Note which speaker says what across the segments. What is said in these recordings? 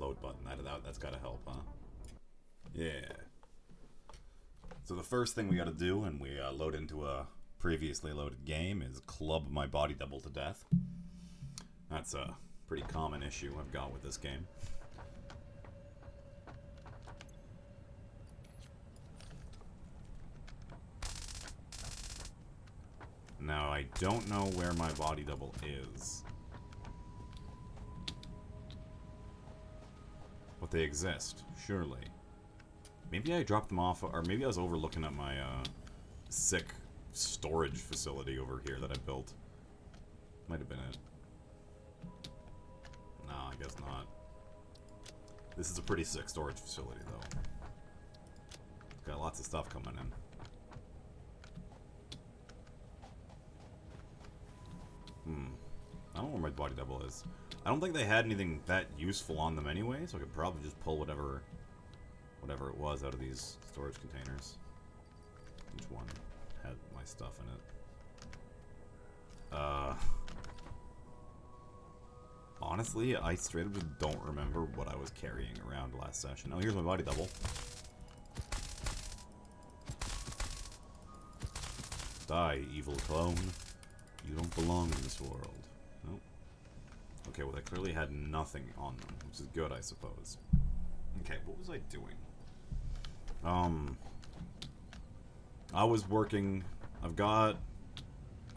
Speaker 1: load button. That's gotta help, huh? Yeah. So the first thing we gotta do when we load into a previously loaded game is club my body double to death. That's a pretty common issue I've got with this game. Now, I don't know where my body double is. But they exist, surely. Maybe I dropped them off, or maybe I was overlooking at my sick storage facility over here that I built. Might have been it. No, I guess not. This is a pretty sick storage facility, though. It's got lots of stuff coming in. I don't know where my body double is. I don't think they had anything that useful on them anyway, so I could probably just pull whatever it was out of these storage containers. Which one had my stuff in it? Honestly, I straight up just don't remember what I was carrying around last session. Oh, here's my body double. Die, evil clone. You don't belong in this world. Nope. Okay, well, they clearly had nothing on them, which is good, I suppose. Okay, what was I doing? I was working... I've got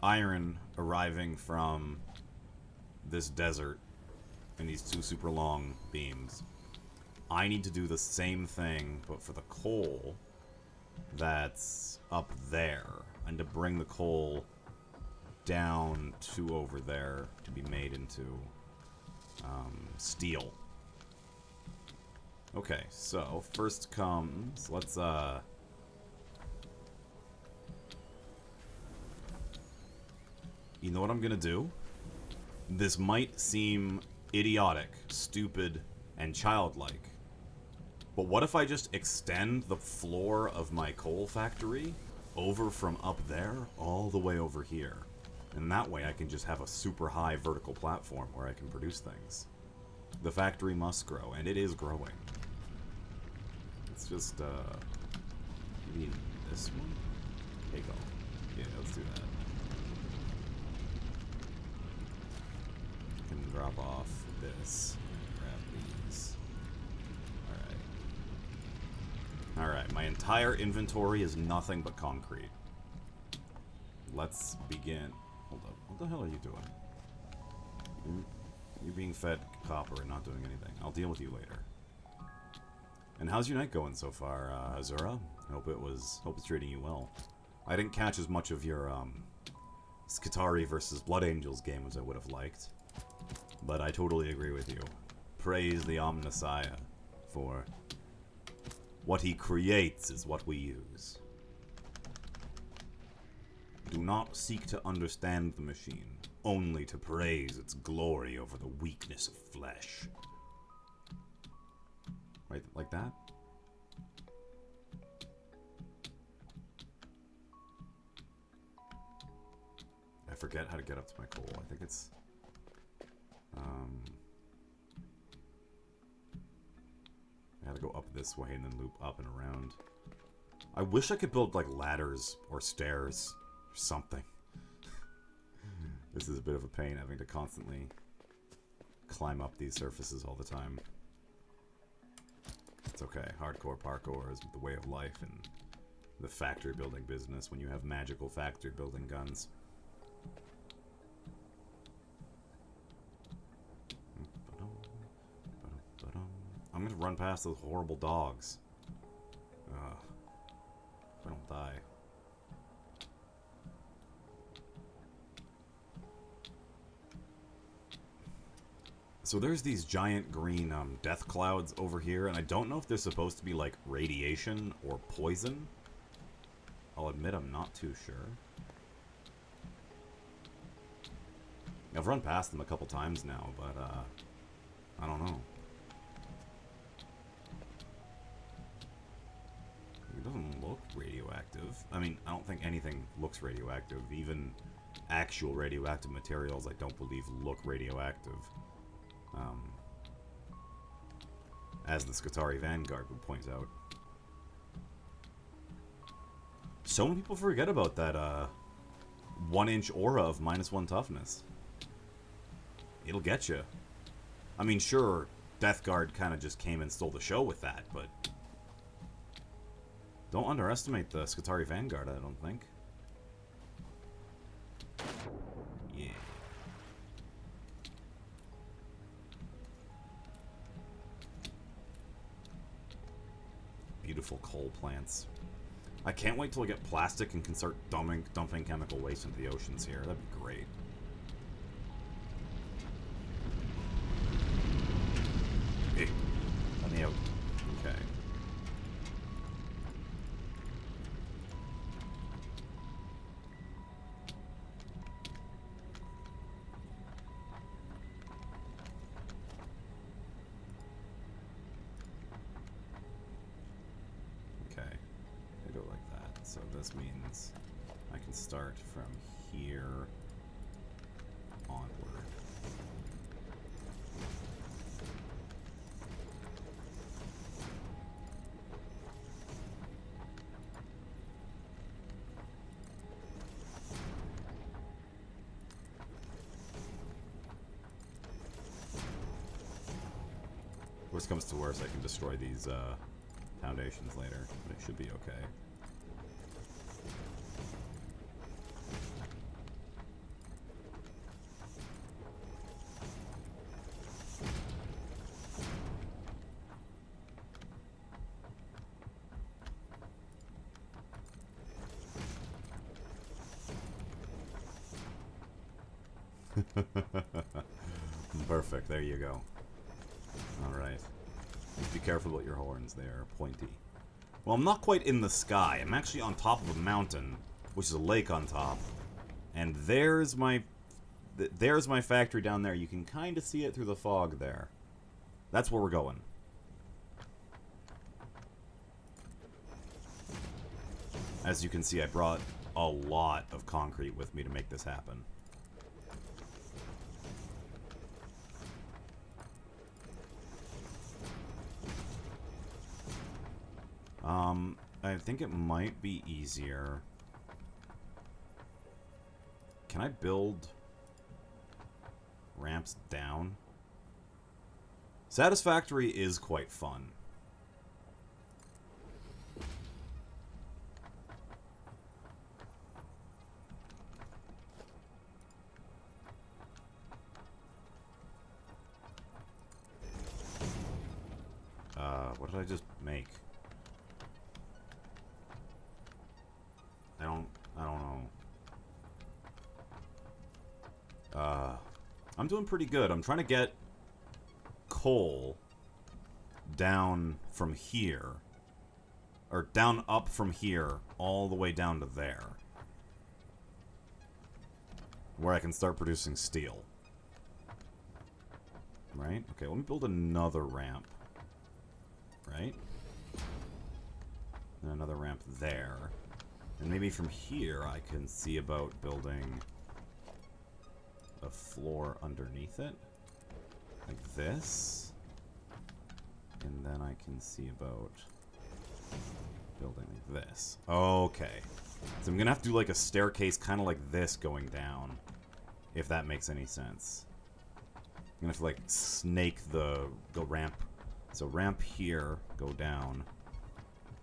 Speaker 1: iron arriving from this desert in these two super long beams. I need to do the same thing, but for the coal that's up there. And to bring the coal down to over there to be made into steel. Okay, so first comes, let's you know what I'm gonna do? This might seem idiotic, stupid, and childlike, but what if I just extend the floor of my coal factory over from up there all the way over here? And that way I can just have a super high vertical platform where I can produce things. The factory must grow, and it is growing. It's just, you need this one? There you go. Yeah, let's do that. Can drop off this. Grab these. Alright. Alright, my entire inventory is nothing but concrete. Let's begin. Hold up. What the hell are you doing? You're being fed copper and not doing anything. I'll deal with you later. And how's your night going so far, Azura? Hope it's treating you well. I didn't catch as much of your Skitari versus Blood Angels game as I would have liked. But I totally agree with you. Praise the Omnissiah for what he creates is what we use. Do not seek to understand the machine, only to praise its glory over the weakness of flesh. Right, like that? I forget how to get up to my coal. I think it's... I gotta go up this way and then loop up and around. I wish I could build, like, ladders or stairs or something. This is a bit of a pain, having to constantly climb up these surfaces all the time. It's okay. Hardcore parkour is the way of life in the factory building business when you have magical factory building guns. I'm gonna run past those horrible dogs. Ugh. If I don't die. So there's these giant green death clouds over here, and I don't know if they're supposed to be like radiation or poison. I'll admit I'm not too sure. I've run past them a couple times now, but I don't know. It doesn't look radioactive. I mean, I don't think anything looks radioactive. Even actual radioactive materials I don't believe look radioactive. as the Skitarii Vanguard would point out. So many people forget about that 1-inch aura of -1 toughness. It'll get you. I mean, sure, Death Guard kind of just came and stole the show with that, but don't underestimate the Skitarii Vanguard, I don't think. Yeah. Beautiful coal plants. I can't wait till I get plastic and can start dumping chemical waste into the oceans here. That'd be great. Hey, let me out. Okay. So this means I can start from here onward. Worst comes to worst, I can destroy these foundations later, but it should be okay. Perfect, there you go. Alright. Just be careful about your horns, they are pointy. Well, I'm not quite in the sky. I'm actually on top of a mountain, which is a lake on top. And there's my factory down there. You can kind of see it through the fog there. That's where we're going. As you can see, I brought a lot of concrete with me to make this happen. I think it might be easier. Can I build ramps down? Satisfactory is quite fun. What did I just make? I don't know. I'm doing pretty good. I'm trying to get coal down from here. Or down up from here all the way down to there. Where I can start producing steel. Right? Okay, let me build another ramp. Right? And another ramp there. And maybe from here I can see about building a floor underneath it. Like this. And then I can see about building like this. Okay. So I'm gonna have to do like a staircase kind of like this going down. If that makes any sense. I'm gonna have to like snake the ramp. So ramp here, go down.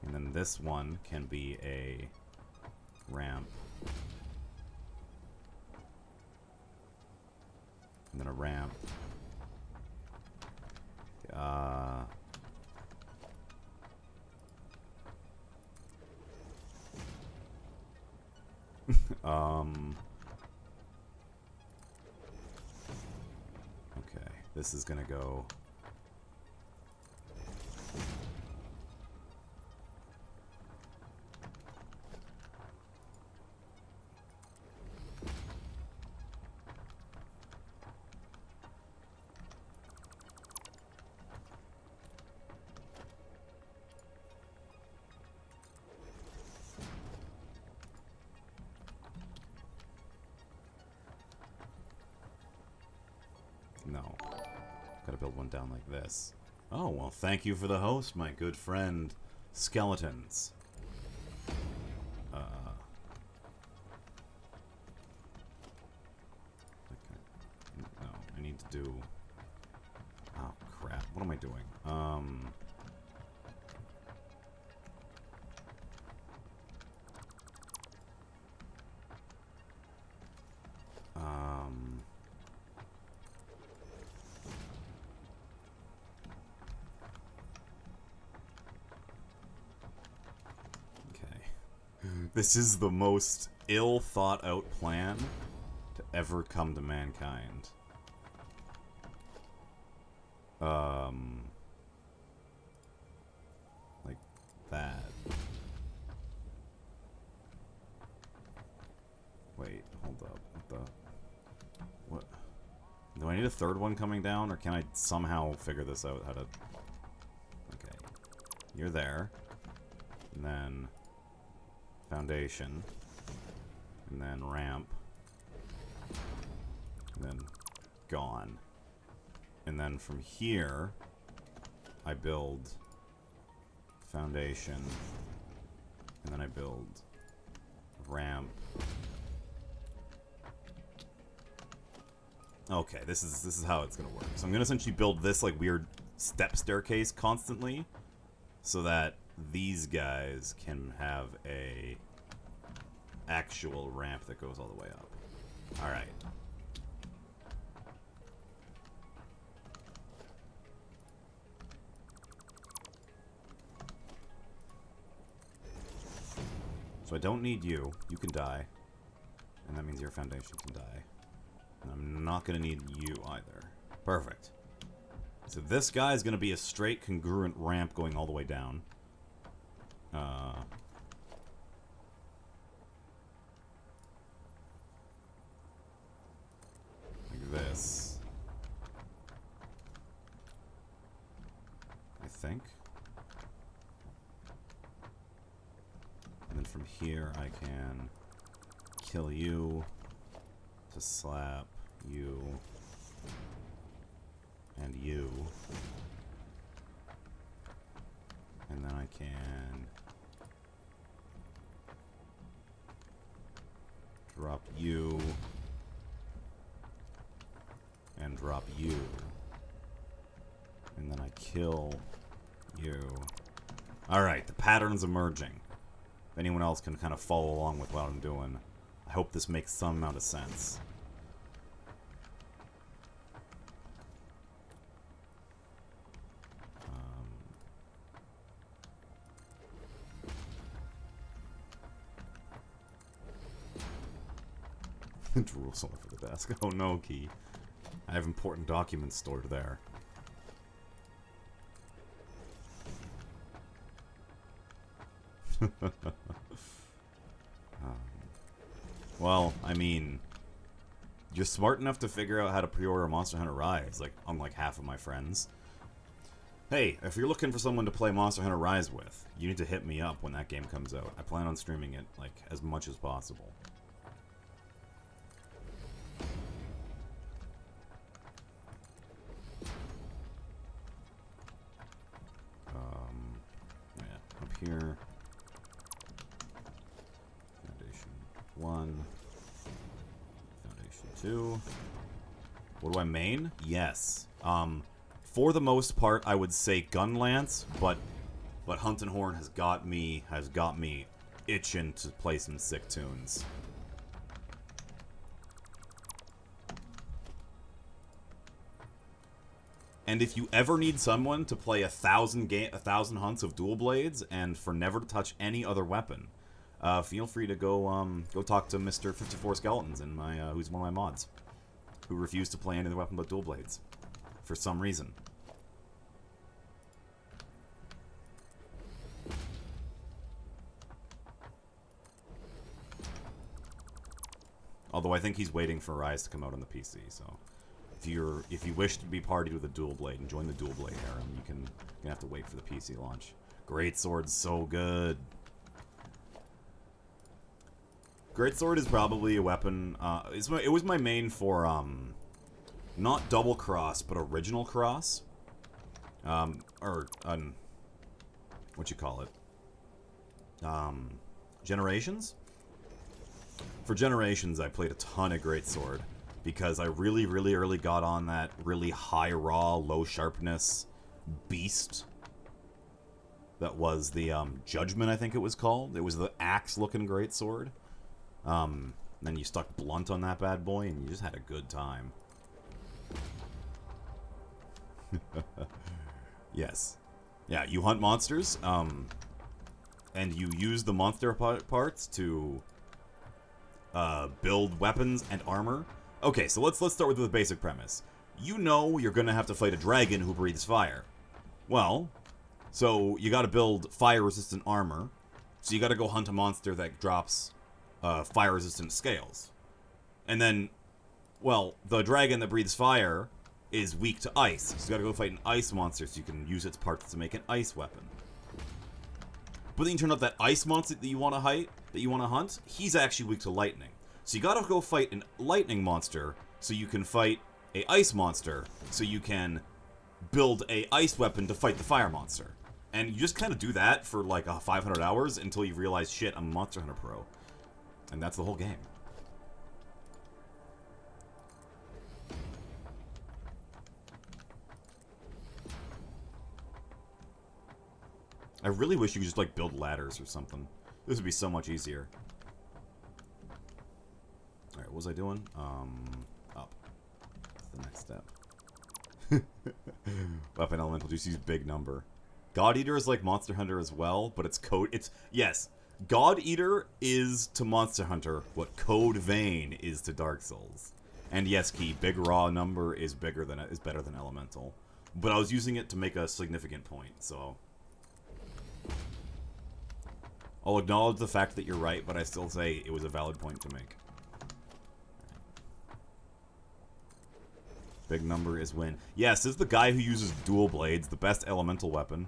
Speaker 1: And then this one can be a ramp. And then a ramp. Okay, this is gonna go. No. Gotta build one down like this. Oh, well, thank you for the host, my good friend, Skeletons. Okay. No, I need to do... Oh, crap. What am I doing? Okay. This is the most ill-thought-out plan to ever come to mankind. Like that. Wait, hold up. What the... What? Do I need a third one coming down, or can I somehow figure this out, how to... Okay. You're there. And then... Foundation. And then ramp. And then... Gone. And then from here... I build... Foundation. And then I build... Ramp. Okay, this is how it's gonna work. So I'm gonna essentially build this like weird step staircase constantly, so that these guys can have a actual ramp that goes all the way up. All right. So I don't need you. You can die, and that means your foundation can die. I'm not going to need you either. Perfect. So this guy is going to be a straight congruent ramp going all the way down. Like this. I think. And then from here I can kill you to slap you and you, and then I can drop you and drop you, and then I kill you. Alright, the pattern's emerging. If anyone else can kind of follow along with what I'm doing, I hope this makes some amount of sense. Drool somewhere for the desk. Oh no, Key. I have important documents stored there. Well, I mean, you're smart enough to figure out how to pre-order Monster Hunter Rise, like, unlike half of my friends. Hey, if you're looking for someone to play Monster Hunter Rise with, you need to hit me up when that game comes out. I plan on streaming it, like, as much as possible. Yeah, up here. Foundation 1. Foundation 2. What do I main? Yes. For the most part, I would say Gun Lance, but Hunt and Horn has got me itching to play some sick tunes. And if you ever need someone to play 1,000 hunts of dual blades and for never to touch any other weapon, feel free to go talk to Mr. 54 Skeletons in my who's one of my mods, who refused to play any other weapon but dual blades for some reason. Although I think he's waiting for Rise to come out on the PC, so if you wish to be party with a dual blade and join the dual blade harem, you're gonna have to wait for the PC launch. Great Sword's so good. Great Sword is probably a weapon. It was my main for not double cross, but original cross. What you call it? Generations? For Generations, I played a ton of Greatsword because I really, really early got on that really high raw, low sharpness beast that was the Judgment, I think it was called. It was the axe-looking Greatsword. Then you stuck blunt on that bad boy, and you just had a good time. Yes. Yeah, you hunt monsters, and you use the monster parts to build weapons and armor. Okay, so let's start with the basic premise. You know you're gonna have to fight a dragon who breathes fire. Well, so you gotta build fire-resistant armor. So you gotta go hunt a monster that drops fire-resistant scales. And then, well, the dragon that breathes fire is weak to ice. So you gotta go fight an ice monster so you can use its parts to make an ice weapon. But then you turn out that ice monster that you want to hunt, he's actually weak to lightning. So you gotta go fight a lightning monster so you can fight a ice monster so you can build a ice weapon to fight the fire monster. And you just kind of do that for like 500 hours until you realize, shit, I'm a Monster Hunter Pro. And that's the whole game. I really wish you could just like build ladders or something. This would be so much easier. Alright, what was I doing? Up. That's the next step. Weapon elemental juice use big number. God Eater is like Monster Hunter as well, but it's code. Yes, God Eater is to Monster Hunter what Code Vein is to Dark Souls. And yes, Key, big raw number is better than elemental. But I was using it to make a significant point, so I'll acknowledge the fact that you're right, but I still say it was a valid point to make. Big number is win. Yes, this is the guy who uses dual blades, the best elemental weapon.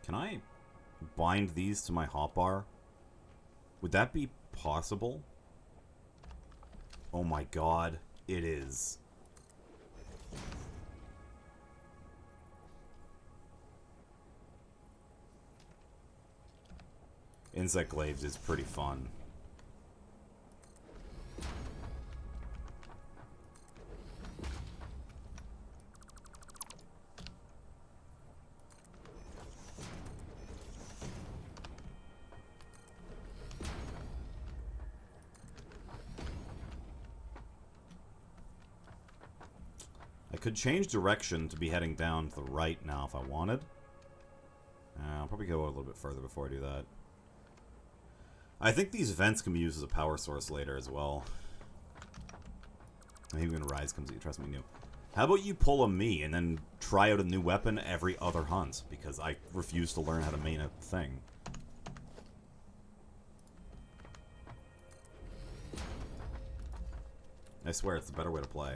Speaker 1: Can I bind these to my hotbar? Would that be possible? Oh my god, it is. Insect glaives is pretty fun. I could change direction to be heading down to the right now if I wanted. I'll probably go a little bit further before I do that. I think these vents can be used as a power source later as well. Maybe when Rise comes, you trust me, new. How about you pull a me and then try out a new weapon every other hunt? Because I refuse to learn how to main a thing. I swear it's a better way to play.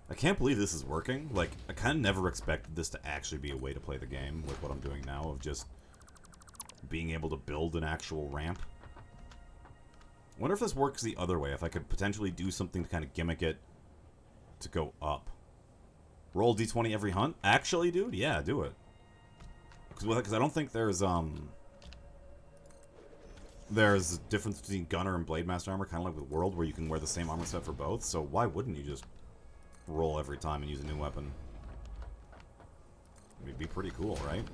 Speaker 1: I can't believe this is working. Like, I kind of never expected this to actually be a way to play the game with what I'm doing now, of just being able to build an actual ramp. I wonder if this works the other way, if I could potentially do something to kind of gimmick it to go up. Roll d20 every hunt? Actually, dude? Yeah, do it. Because I don't think there's a difference between Gunner and Blade Master armor, kind of like with World, where you can wear the same armor set for both, so why wouldn't you just roll every time and use a new weapon? It'd be pretty cool, right?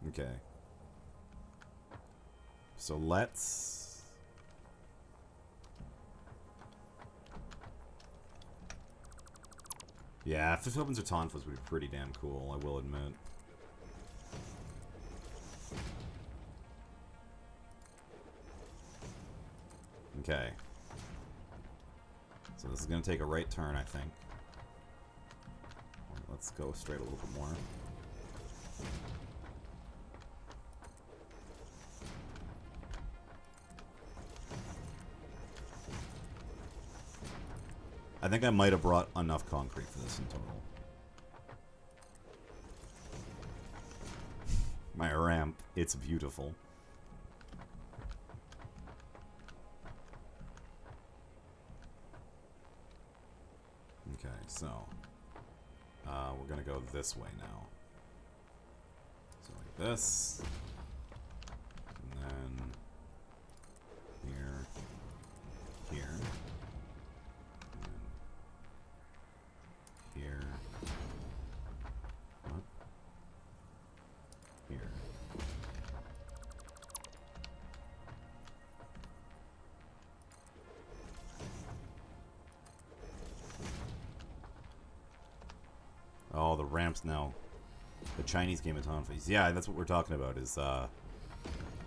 Speaker 1: Okay. So let's... Yeah, Fifth Weapons or Tonfas would be pretty damn cool, I will admit. Okay. So this is going to take a right turn, I think. Let's go straight a little bit more. I think I might have brought enough concrete for this in total. My ramp, it's beautiful. Okay, so we're gonna go this way now. So like this, and then here, here, and here. What? Here. Oh, the ramps now. The Chinese game of Town Phase. Yeah, that's what we're talking about. Is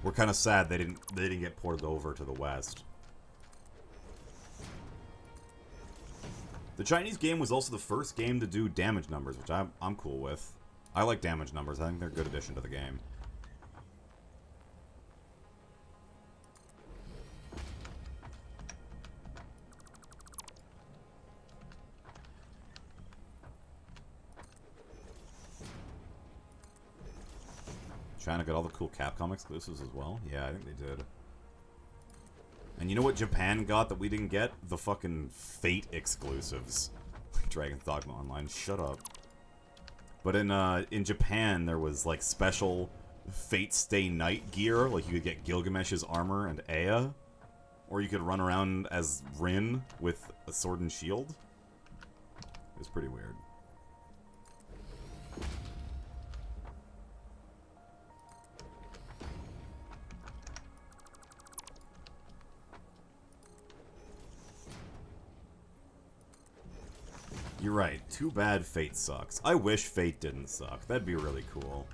Speaker 1: we're kind of sad they didn't get ported over to the West. The Chinese game was also the first game to do damage numbers, which I'm cool with. I like damage numbers. I think they're a good addition to the game. China got all the cool Capcom exclusives as well? Yeah, I think they did. And you know what Japan got that we didn't get? The fucking Fate exclusives. Dragon's Dogma Online, shut up. But in Japan, there was, like, special Fate Stay Night gear. Like, you could get Gilgamesh's armor and Aya. Or you could run around as Rin with a sword and shield. It was pretty weird. You're right. Too bad Fate sucks. I wish Fate didn't suck. That'd be really cool.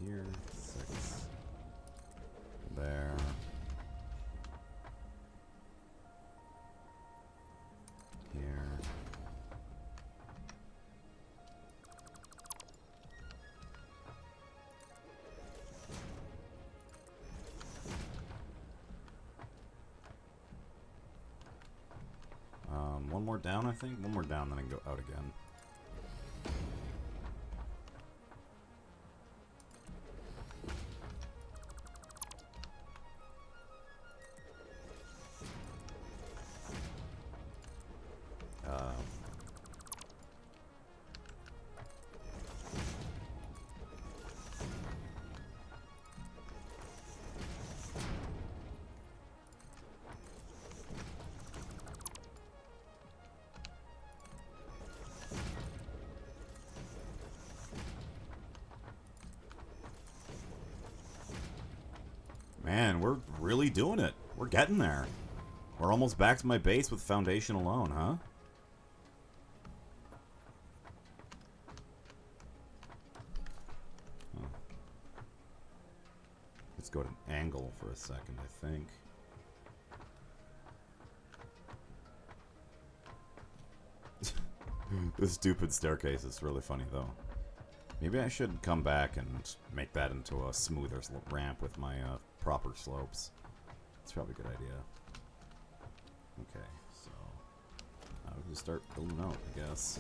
Speaker 1: Here, 6. There. Here. One more down, I think? One more down, then I can go out again. Man, we're really doing it. We're getting there. We're almost back to my base with foundation alone, huh? Let's go to an angle for a second, I think. This stupid staircase is really funny, though. Maybe I should come back and make that into a smoother ramp with my proper slopes. It's probably a good idea. Okay, so we can start building out, I guess.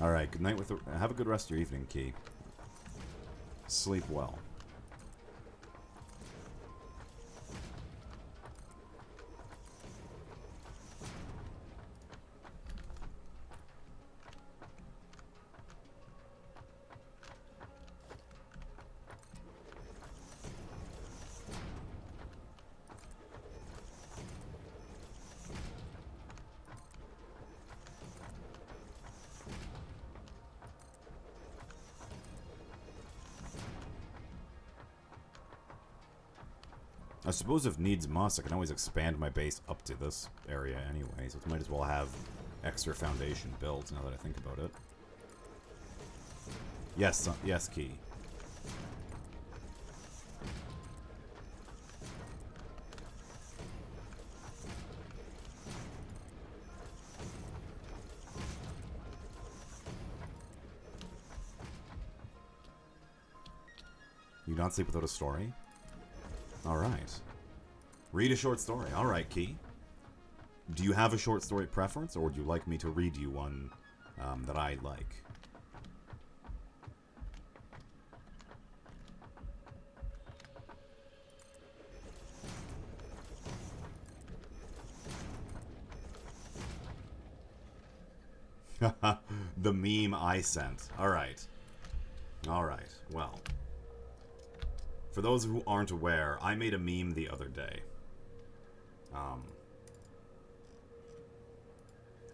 Speaker 1: All right, good night. Have a good rest of your evening, Key. Sleep well. I suppose if needs must, I can always expand my base up to this area anyway, so it might as well have extra foundation built now that I think about it. Yes, yes, Key. You not sleep without a story? Alright. Read a short story. Alright, Key. Do you have a short story preference, or would you like me to read you one that I like? The meme I sent. Alright. Alright, well. For those who aren't aware, I made a meme the other day.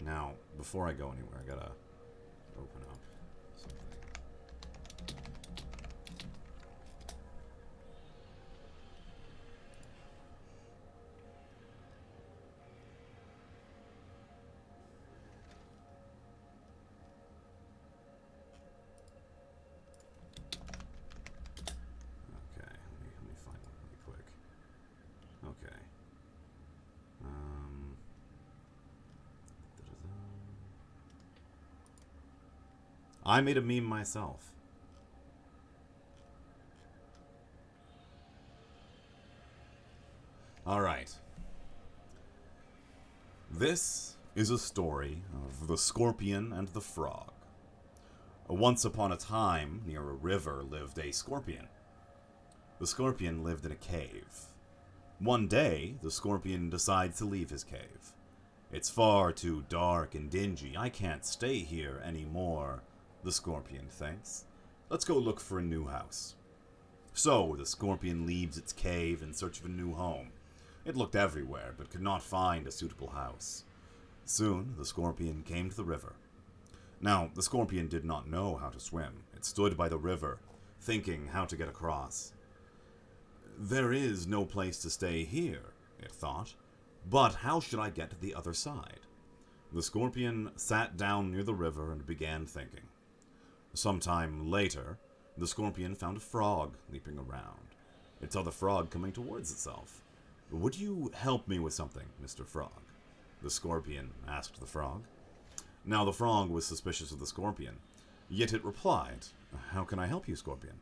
Speaker 1: Now, before I go anywhere, I gotta open up something. Okay, let me find one really quick. Okay. I made a meme myself. Alright. This is a story of the scorpion and the frog. Once upon a time, near a river, lived a scorpion. The scorpion lived in a cave. One day, the scorpion decides to leave his cave. It's far too dark and dingy. I can't stay here anymore, the scorpion thinks. Let's go look for a new house. So, the scorpion leaves its cave in search of a new home. It looked everywhere, but could not find a suitable house. Soon, the scorpion came to the river. Now, the scorpion did not know how to swim. It stood by the river, thinking how to get across. There is no place to stay here, it thought. But how should I get to the other side? The scorpion sat down near the river and began thinking. Sometime later, the scorpion found a frog leaping around. It saw the frog coming towards itself. Would you help me with something, Mr. Frog? The scorpion asked the frog. Now the frog was suspicious of the scorpion, yet it replied, How can I help you, scorpion?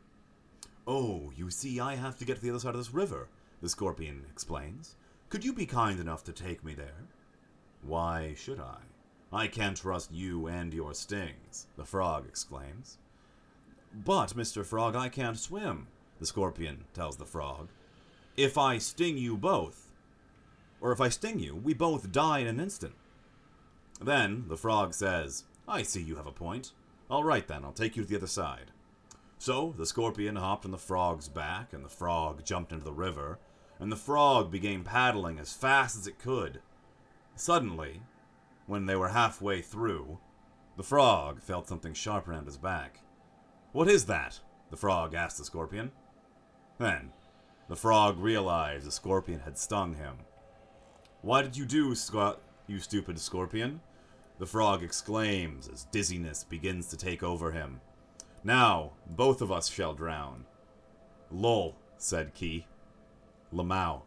Speaker 1: Oh, you see, I have to get to the other side of this river, the scorpion explains. Could you be kind enough to take me there? Why should I? I can't trust you and your stings, the frog exclaims. But, Mr. Frog, I can't swim, the scorpion tells the frog. If I sting you both, or if I sting you, we both die in an instant. Then the frog says, I see you have a point. All right then, I'll take you to the other side. So the scorpion hopped on the frog's back, and the frog jumped into the river, and the frog began paddling as fast as it could. Suddenly, when they were halfway through, the frog felt something sharp around his back. What is that? The frog asked the scorpion. Then, the frog realized the scorpion had stung him. What did you do, you stupid scorpion? The frog exclaims as dizziness begins to take over him. Now, both of us shall drown. Lol, said Key. Lamau.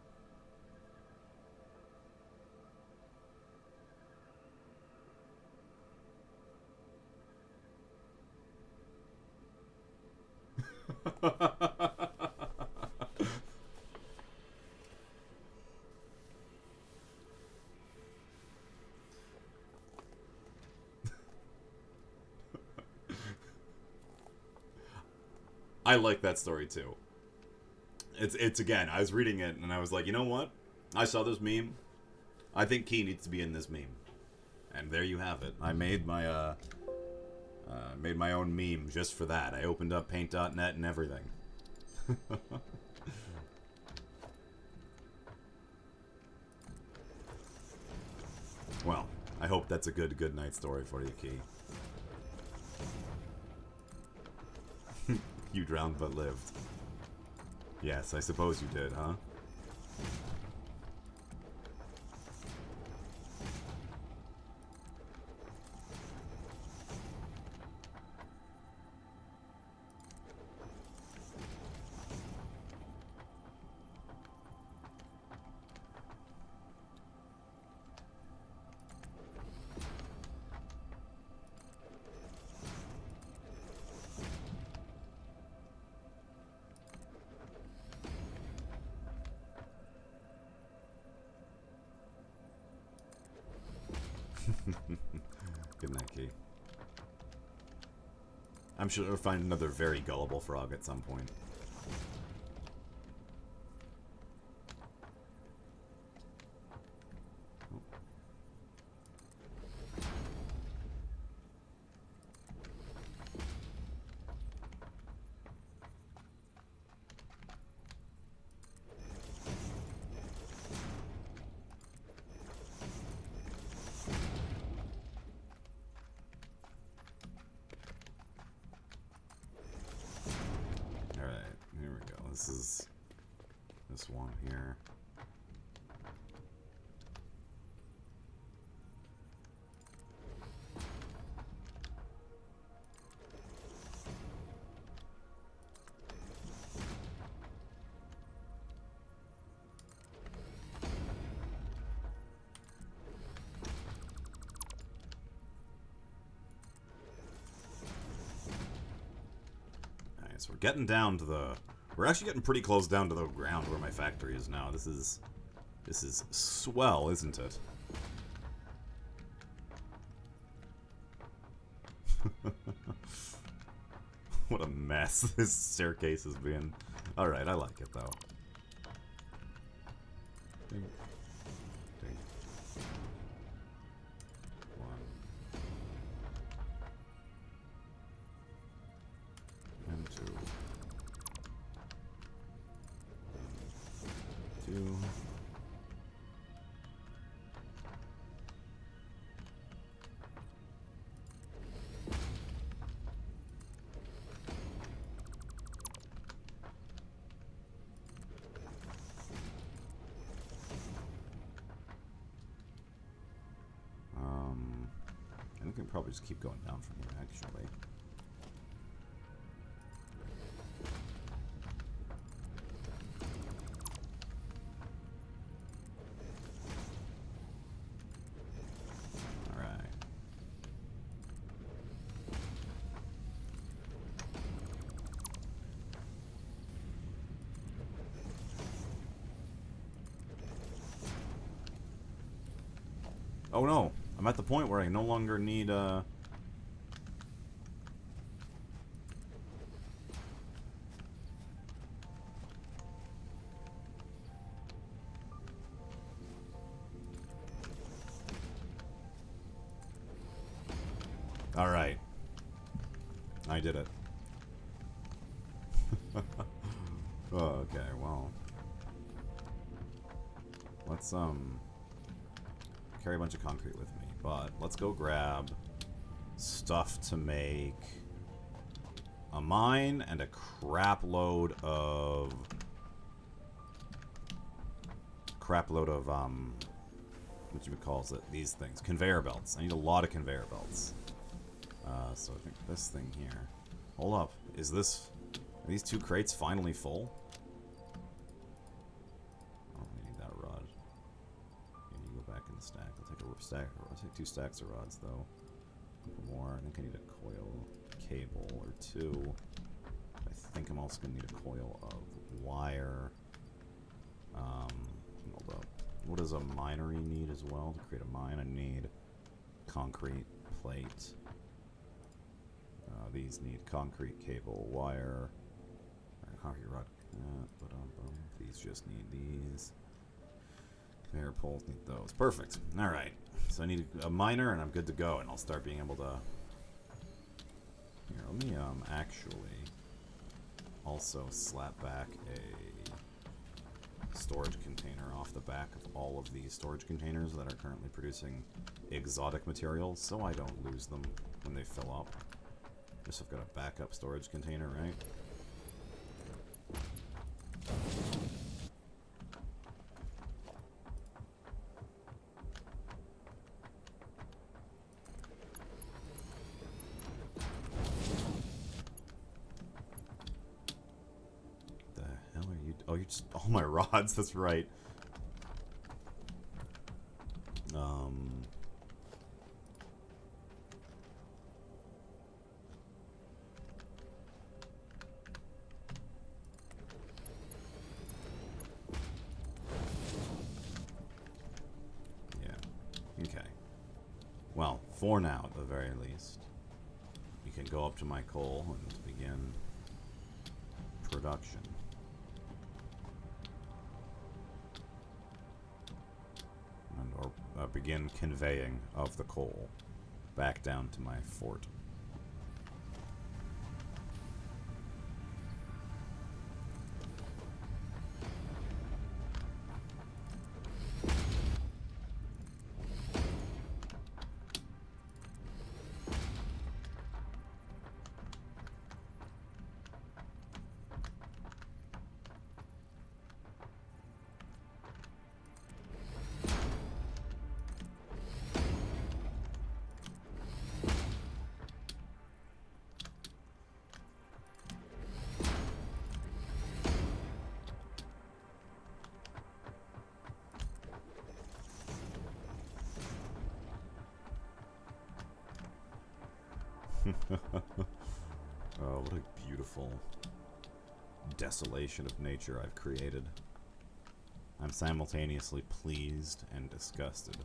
Speaker 1: I like that story too. It's again, I was reading it and I was like, you know what? I saw this meme. I think Key needs to be in this meme. And there you have it. I made my own meme just for that. I opened up paint.net and everything. Well, I hope that's a good night story for you, Key. You drowned but lived. Yes, I suppose you did, huh? Good night, Key. I'm sure we'll find another very gullible frog at some point. This is this one here. Alright, so we're getting down to the... We're actually getting pretty close down to the ground where my factory is now. This is swell, isn't it? What a mess this staircase has been. Alright, I like it though. Ding. Ding. One. And two. Two. I think we can probably just keep going down from here, actually. Oh no, I'm at the point where I no longer need, Alright. I did it. Oh, okay, well. Let's, carry a bunch of concrete with me, but let's go grab stuff to make a mine and a crap load of what you calls it, these things, conveyor belts. I need a lot of conveyor belts. So I think this thing here, hold up, are these two crates finally full? Oh, we need that rod. Okay, you go back in the stack. I'll take 2 stacks of rods though. A couple more. I think I need a coil cable or 2. I think I'm also gonna need a coil of wire. Hold up. What does a minery need as well? To create a mine, I need concrete plate. These need concrete cable, wire, concrete rod. These just need these. Conveyor poles need those. Perfect. All right. So I need a miner, and I'm good to go, and I'll start being able to. Here, let me actually also slap back a storage container off the back of all of these storage containers that are currently producing exotic materials, so I don't lose them when they fill up. Just I've got a backup storage container, right? Oh, you just... all my rods, that's right. Yeah. Okay. Well, for now, at the very least, we can go up to my coal and begin production. Or begin conveying of the coal back down to my fort. Oh, what a beautiful desolation of nature I've created. I'm simultaneously pleased and disgusted.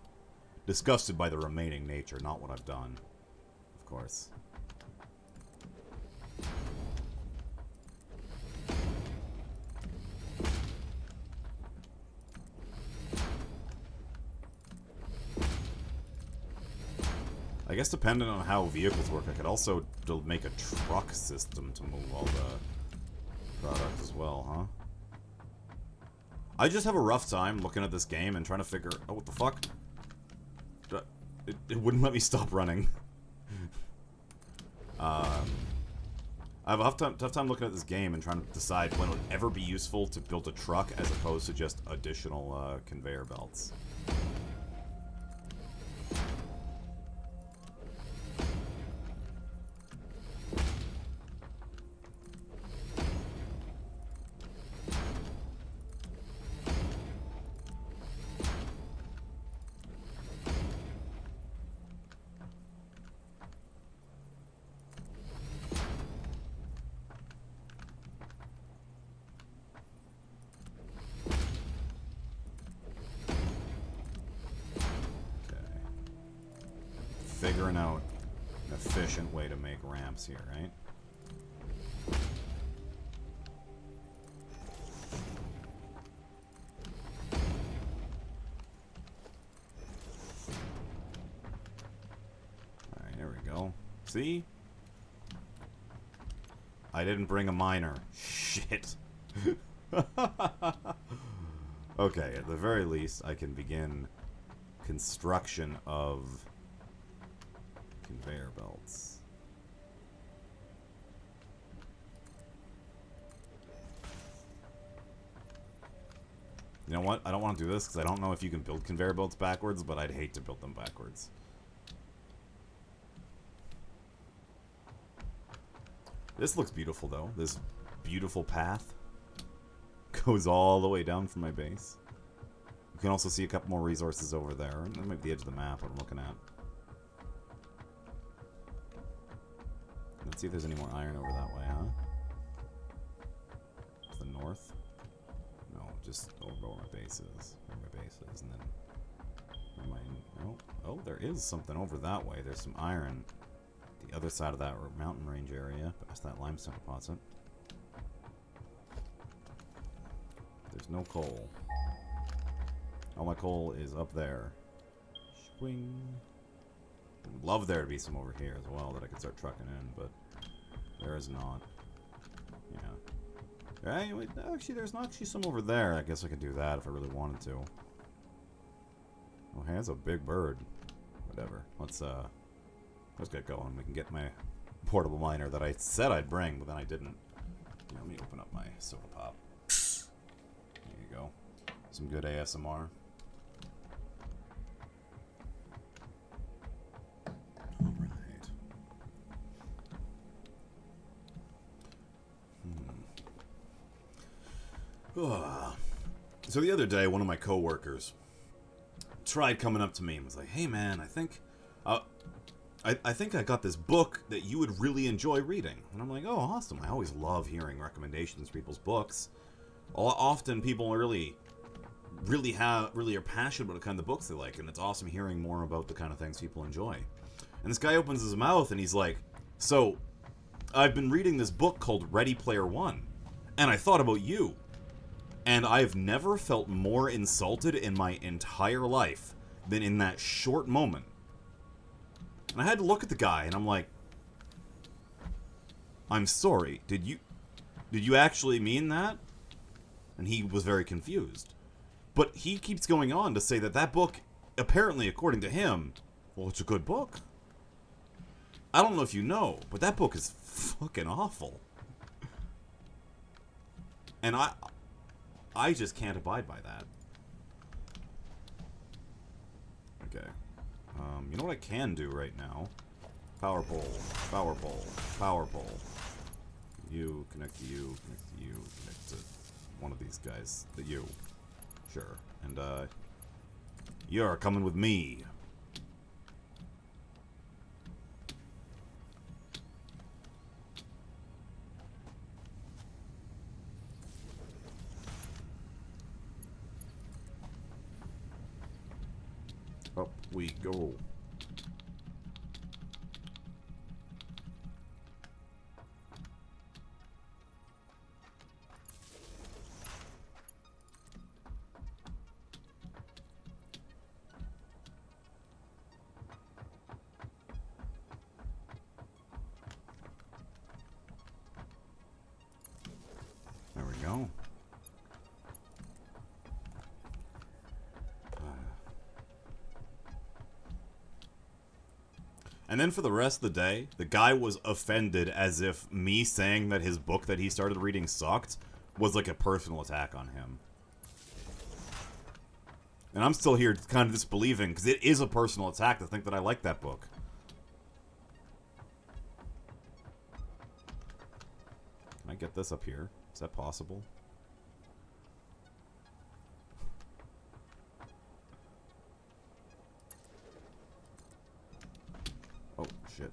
Speaker 1: Disgusted by the remaining nature, not what I've done. Of course. I guess depending on how vehicles work, I could also make a truck system to move all the product as well, huh? I just have a rough time looking at this game and trying to figure... Oh, what the fuck? It wouldn't let me stop running. I have a tough time looking at this game and trying to decide when it would ever be useful to build a truck as opposed to just additional conveyor belts. Figuring out an efficient way to make ramps here, right? Alright, there we go. See? I didn't bring a miner. Shit. Okay, at the very least, I can begin construction of conveyor belts. You know what? I don't want to do this because I don't know if you can build conveyor belts backwards, but I'd hate to build them backwards. This looks beautiful, though. This beautiful path goes all the way down from my base. You can also see a couple more resources over there. That might be the edge of the map I'm looking at. Let's see if there's any more iron over that way, huh? To the north? No, just over where my base is. Where my base is, and then... Oh, there is something over that way. There's some iron. The other side of that mountain range area, past that limestone deposit. There's no coal. All my coal is up there. Swing. I'd love there to be some over here as well that I could start trucking in, but there is not. Yeah. Anyway, actually, there's not actually some over there. I guess I could do that if I really wanted to. Oh, hey, that's a big bird. Whatever. Let's get going. We can get my portable miner that I said I'd bring, but then I didn't. Yeah, let me open up my soda pop. There you go. Some good ASMR. Alright. So the other day, one of my coworkers tried coming up to me and was like, "Hey man, I think I got this book that you would really enjoy reading." And I'm like, "Oh, awesome! I always love hearing recommendations for people's books. Often people really are passionate about the kind of books they like, and it's awesome hearing more about the kind of things people enjoy." And this guy opens his mouth and he's like, "So, I've been reading this book called Ready Player One, and I thought about you. And I've never felt more insulted in my entire life than in that short moment." And I had to look at the guy and I'm like, "I'm sorry, did you actually mean that?" And he was very confused. But he keeps going on to say that book, apparently according to him, well, it's a good book. I don't know if you know, but that book is fucking awful. And I just can't abide by that. Okay. You know what I can do right now? Power pole, power pole, power pole. You, connect to you, connect to you, connect to one of these guys. The you. Sure. And, you're coming with me. Up we go. There we go. And then for the rest of the day, the guy was offended as if me saying that his book that he started reading sucked was like a personal attack on him. And I'm still here kind of disbelieving, because it is a personal attack to think that I like that book. Can I get this up here? Is that possible? Oh, shit.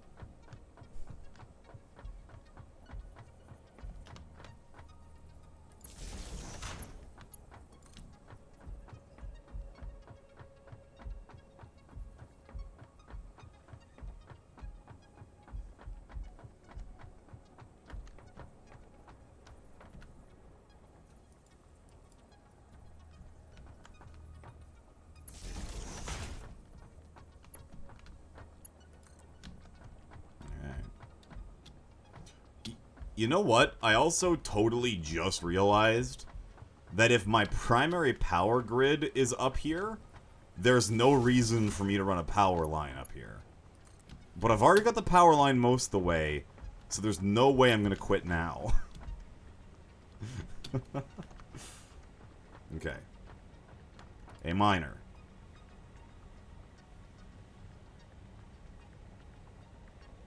Speaker 1: You know what? I also totally just realized that if my primary power grid is up here, there's no reason for me to run a power line up here. But I've already got the power line most of the way, so there's no way I'm going to quit now. Okay. A minor.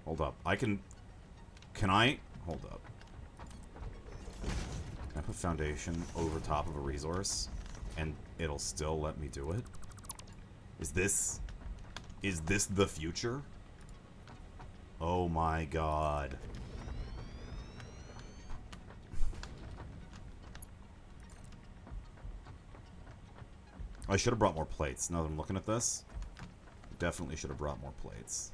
Speaker 1: Hold up. Can I... Hold up. Can I put foundation over top of a resource and it'll still let me do it? Is this the future? Oh my god. I should have brought more plates. Now that I'm looking at this, definitely should have brought more plates.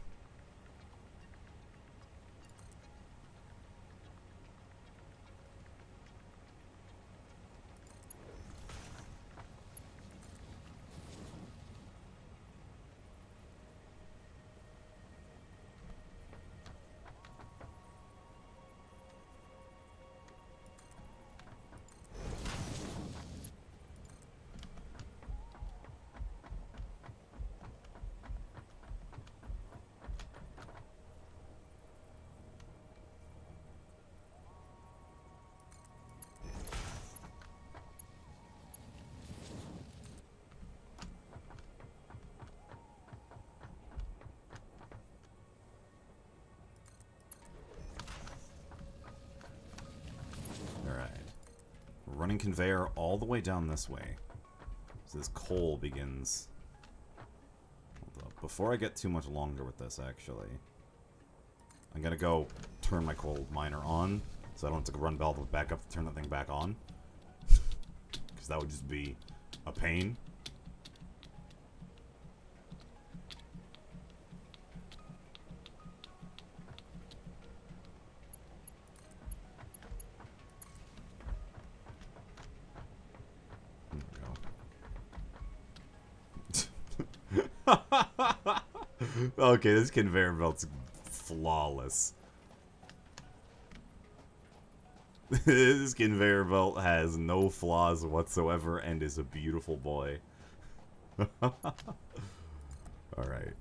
Speaker 1: running conveyor all the way down this way. So this coal begins... Hold up. Before I get too much longer with this, actually, I'm gonna go turn my coal miner on, so I don't have to run all the way back up to turn that thing back on. Because that would just be a pain. Okay, this conveyor belt's flawless. This conveyor belt has no flaws whatsoever and is a beautiful boy. Alright.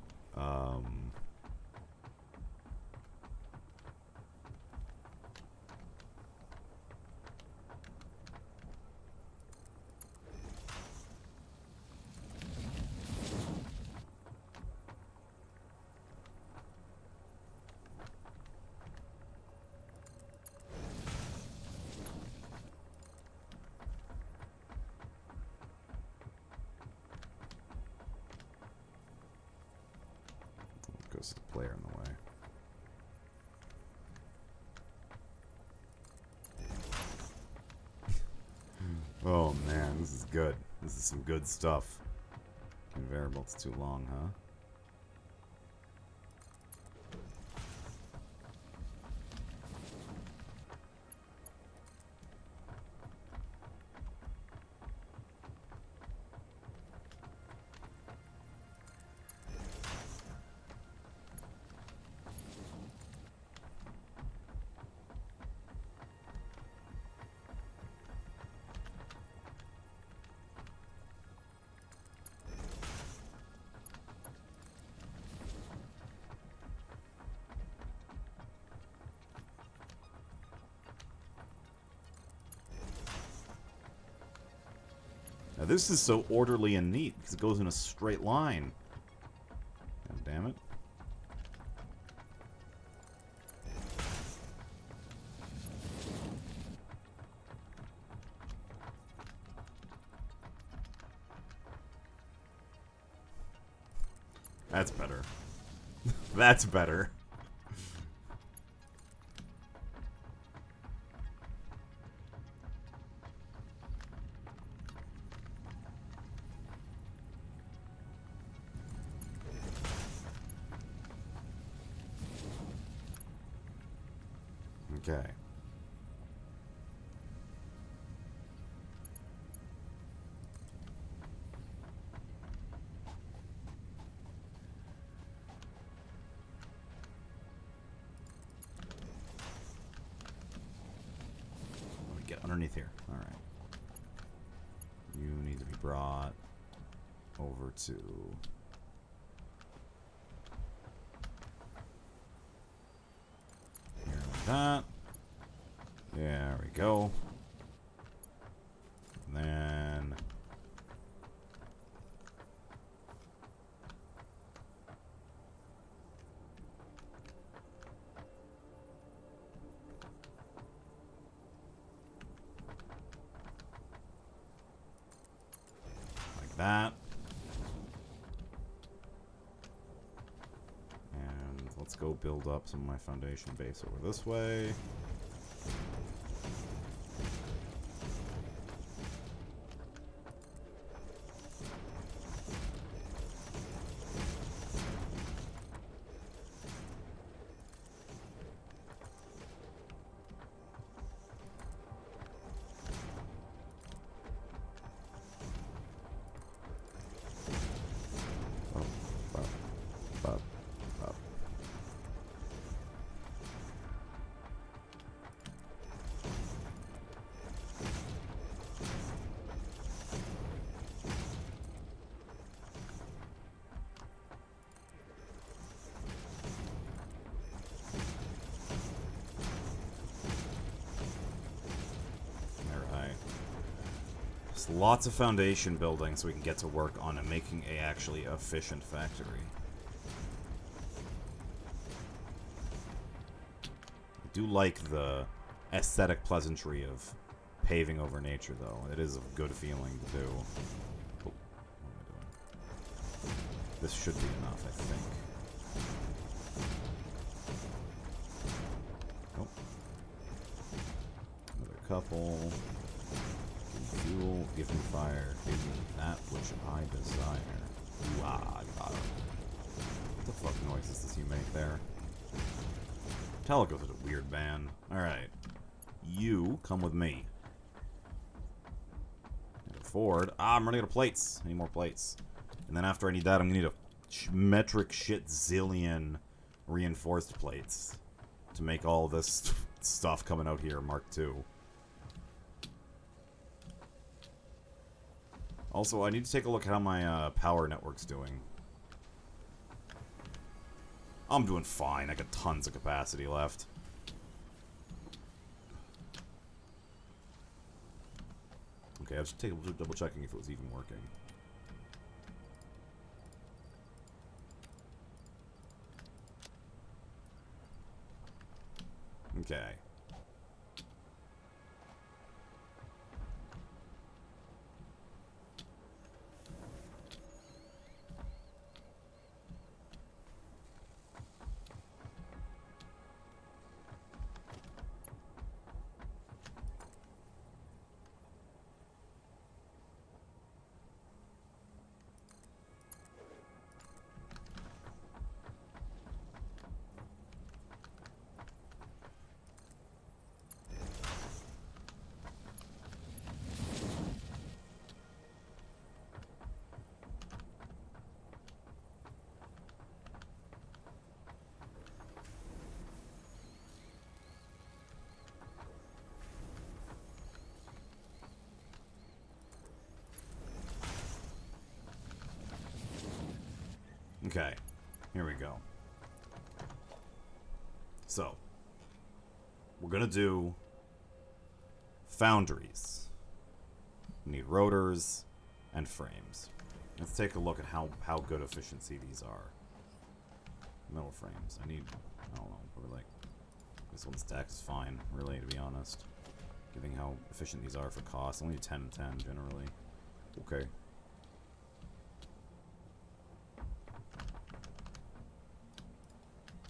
Speaker 1: Goes the player in the way. Oh man, this is good. This is some good stuff. Conveyor belt's too long, huh? Now this is so orderly and neat because it goes in a straight line. God damn it. That's better. That's better. Okay. Let me get underneath here. All right. You need to be brought over to... here like that. There we go. And then... like that. And let's go build up some of my foundation base over this way. Lots of foundation building so we can get to work on making a actually efficient factory. I do like the aesthetic pleasantry of paving over nature, though. It is a good feeling to do. Oh, what am I doing? This should be enough, I think. Oh. Another couple. Give me fuel, give me fire, give me that which I desire. Ooh, ah, I got it. What the fuck noises does he make there? Metallica's a weird band. Alright. You come with me. Forward. Ah, I'm running out of plates. I need more plates. And then after I need that, I'm gonna need a metric shit zillion reinforced plates to make all this stuff coming out here, Mark II. Also, I need to take a look at how my power network's doing. I'm doing fine. I got tons of capacity left. Okay, I was just double checking if it was even working. Okay. Okay, here we go. So, we're gonna do foundries. We need rotors and frames. Let's take a look at how good efficiency these are. Metal frames. I don't know, probably like, this one stacks is fine, really, to be honest. Given how efficient these are for cost. Only 10 and 10 generally. Okay.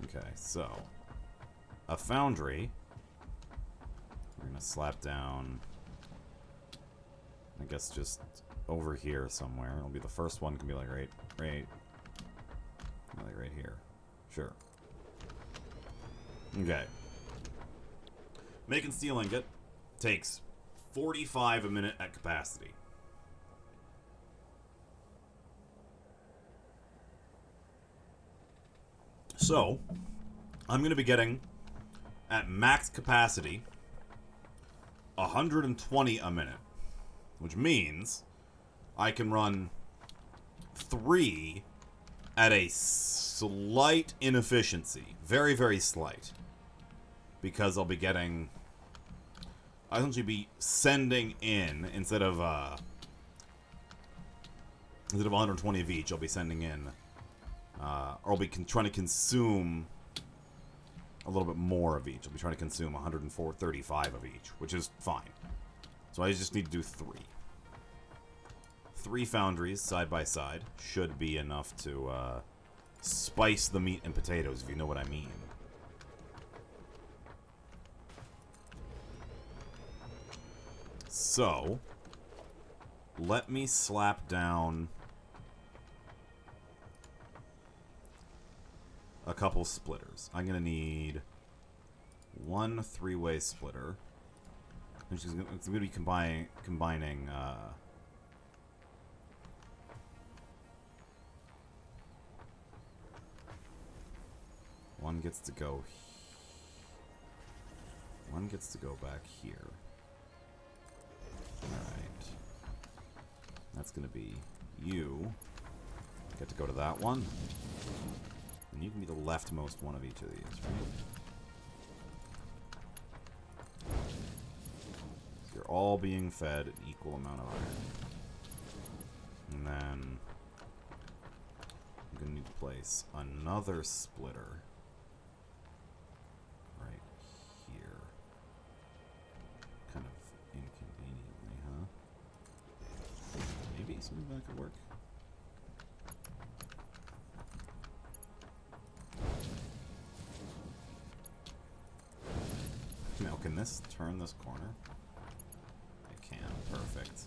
Speaker 1: Okay, so a foundry. We're gonna slap down, I guess, just over here somewhere. It'll be the first one. Can be like right here. Sure. Okay. Making steel ingot takes 45 a minute at capacity. So, I'm going to be getting, at max capacity, 120 a minute. Which means I can run 3 at a slight inefficiency. Very, very slight. Because I'll be getting... I'll essentially be sending in, instead of 120 of each, I'll be sending in... or I'll be trying to consume a little bit more of each. I'll be trying to consume 135 of each, which is fine. So I just need to do 3. 3 foundries side by side should be enough to spice the meat and potatoes, if you know what I mean. So, let me slap down a couple splitters. I'm gonna need 1 3-way splitter. It's gonna be combining one gets to go one gets to go back here. Alright. That's gonna be you. Get to go to that one. And you can be the leftmost one of each of these, right? So you're all being fed an equal amount of iron. And then I'm going to need to place another splitter right here. Kind of inconvenient. Something that could work. Now, can this turn this corner? It can. Perfect.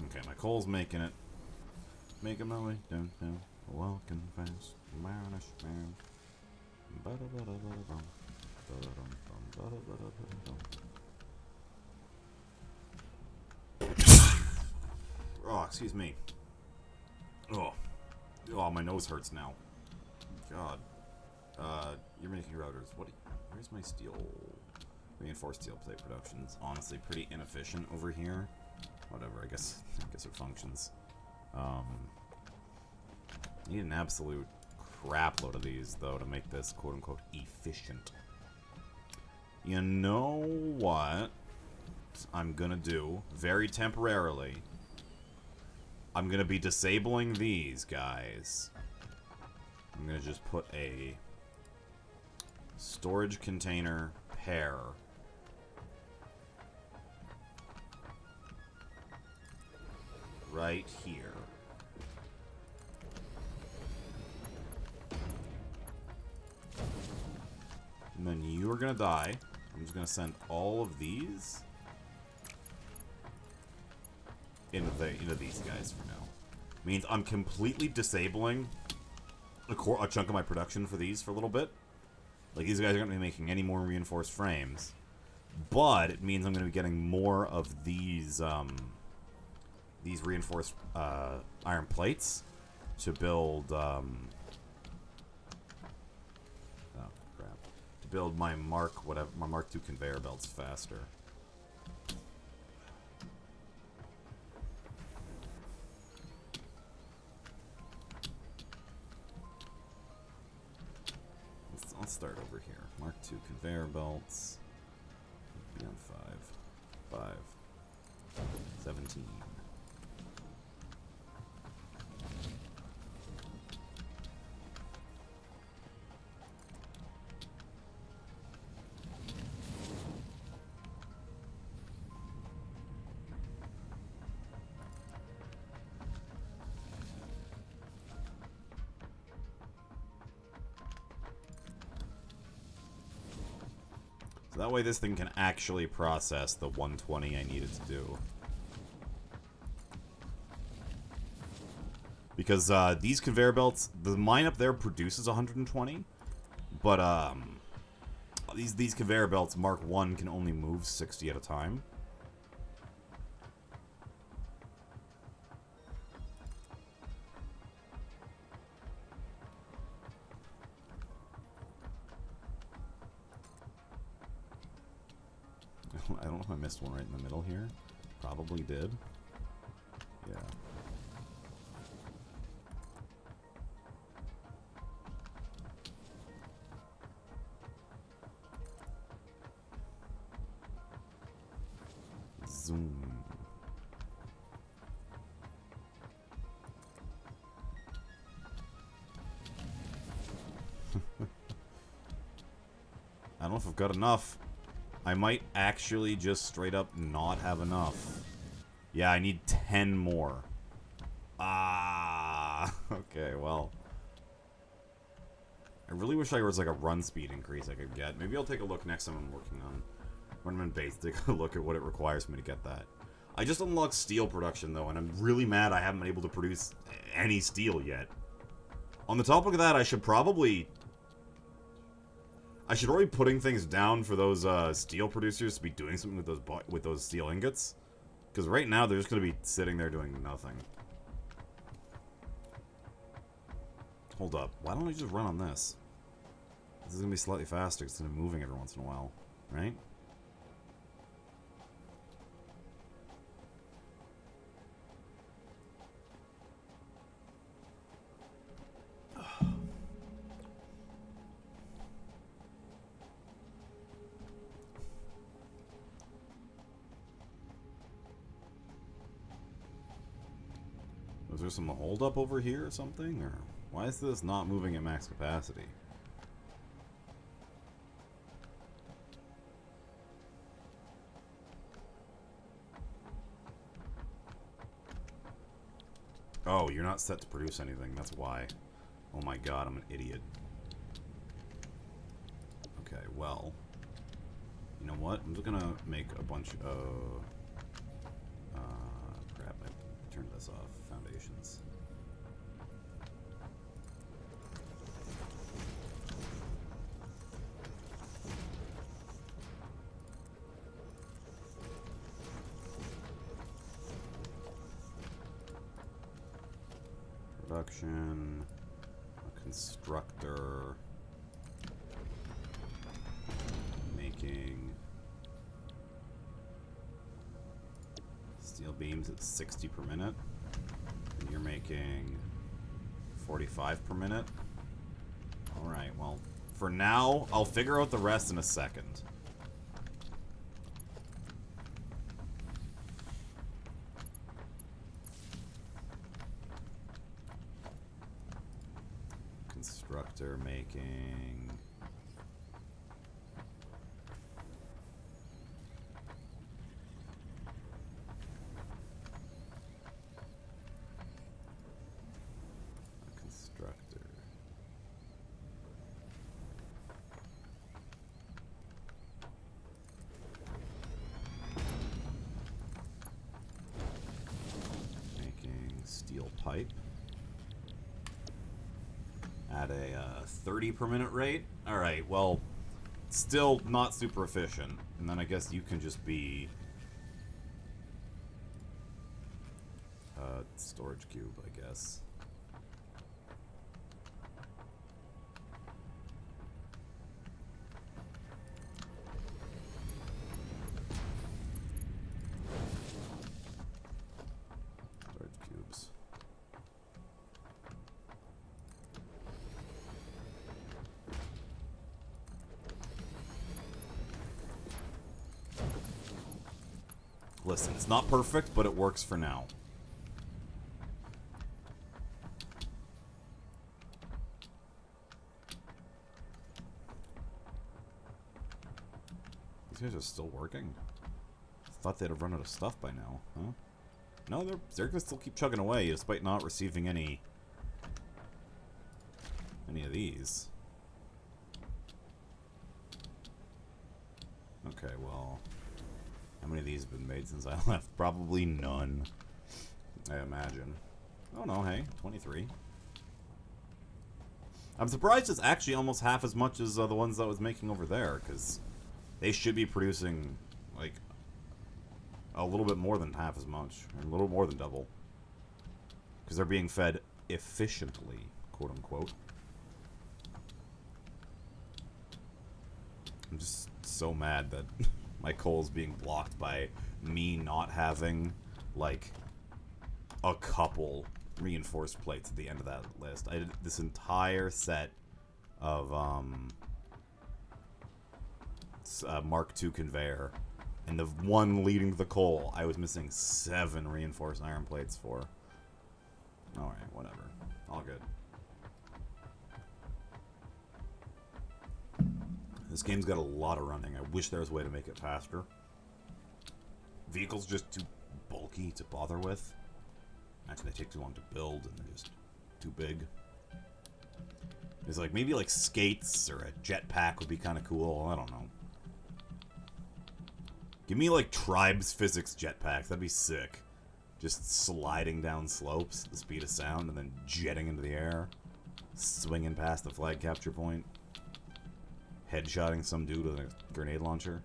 Speaker 1: Okay, my coal's making it. Making my way downtown, walking fast. Oh, excuse me. Oh, my nose hurts now. God. You're making routers. Where's my steel? Reinforced steel plate production's honestly pretty inefficient over here. Whatever, I guess it functions. Need an absolute crap load of these, though, to make this quote-unquote efficient. You know what I'm gonna do, very temporarily? I'm gonna be disabling these guys. I'm gonna just put a storage container pair right here. And then you are gonna die. I'm just gonna send all of these into these guys for now. Means I'm completely disabling a chunk of my production for these for a little bit. Like, these guys aren't gonna be making any more reinforced frames, but it means I'm gonna be getting more of these reinforced iron plates to build oh crap, to build my Mark II conveyor belts faster. Let's start over here. Mark II conveyor belts. Be on 5. 17. That way this thing can actually process the 120 I needed to do. Because these conveyor belts, the mine up there produces 120, but these conveyor belts Mark I can only move 60 at a time. I don't know if I missed one right in the middle here. Probably did. Yeah. Zoom. I don't know if I've got enough. I might actually just straight up not have enough. Yeah, I need 10 more. Ah, okay, well. I really wish there was like a run speed increase I could get. Maybe I'll take a look next time I'm working on when I'm in base. Take a look at what it requires for me to get that. I just unlocked steel production though, and I'm really mad I haven't been able to produce any steel yet. On the topic of that, I should already be putting things down for those steel producers to be doing something with those steel ingots, because right now they're just going to be sitting there doing nothing. Hold up, why don't I just run on this? This is gonna be slightly faster. It's gonna be moving every once in a while, right? Was there some hold up over here or something? Or why is this not moving at max capacity? Oh, you're not set to produce anything. That's why. Oh my god, I'm an idiot. Okay, well. You know what? I'm just gonna make a bunch of... crap, I turned this off. Foundations. Production, a constructor, making steel beams at 60 per minute, and you're making 45 per minute. Alright, well, for now, I'll figure out the rest in a second. Constructor making... a constructor. Making steel pipe. At a 30 per minute rate. Alright, well, still not super efficient. And then I guess you can just be... storage cube, I guess. Storage cubes. Listen, it's not perfect, but it works for now. These guys are still working? Thought they'd have run out of stuff by now, huh? No, they're gonna still keep chugging away despite not receiving any of these. Okay, well, how many of these have been made since I left? Probably none, I imagine. Oh no, hey, 23. I'm surprised it's actually almost half as much as the ones that I was making over there, because they should be producing, like, a little bit more than half as much, or a little more than double. Because they're being fed efficiently, quote-unquote. I'm just so mad that my coal is being blocked by me not having, like, a couple reinforced plates at the end of that list. I did this entire set of, Mark II conveyor, and the one leading to the coal, I was missing 7 reinforced iron plates for. Alright, whatever. All good. This game's got a lot of running. I wish there was a way to make it faster. Vehicles just too bulky to bother with. Actually, they take too long to build, and they're just too big. It's like, maybe like skates or a jetpack would be kind of cool. I don't know. Give me like Tribes physics jetpacks. That'd be sick. Just sliding down slopes at the speed of sound and then jetting into the air. Swinging past the flag capture point. Headshotting some dude with a grenade launcher.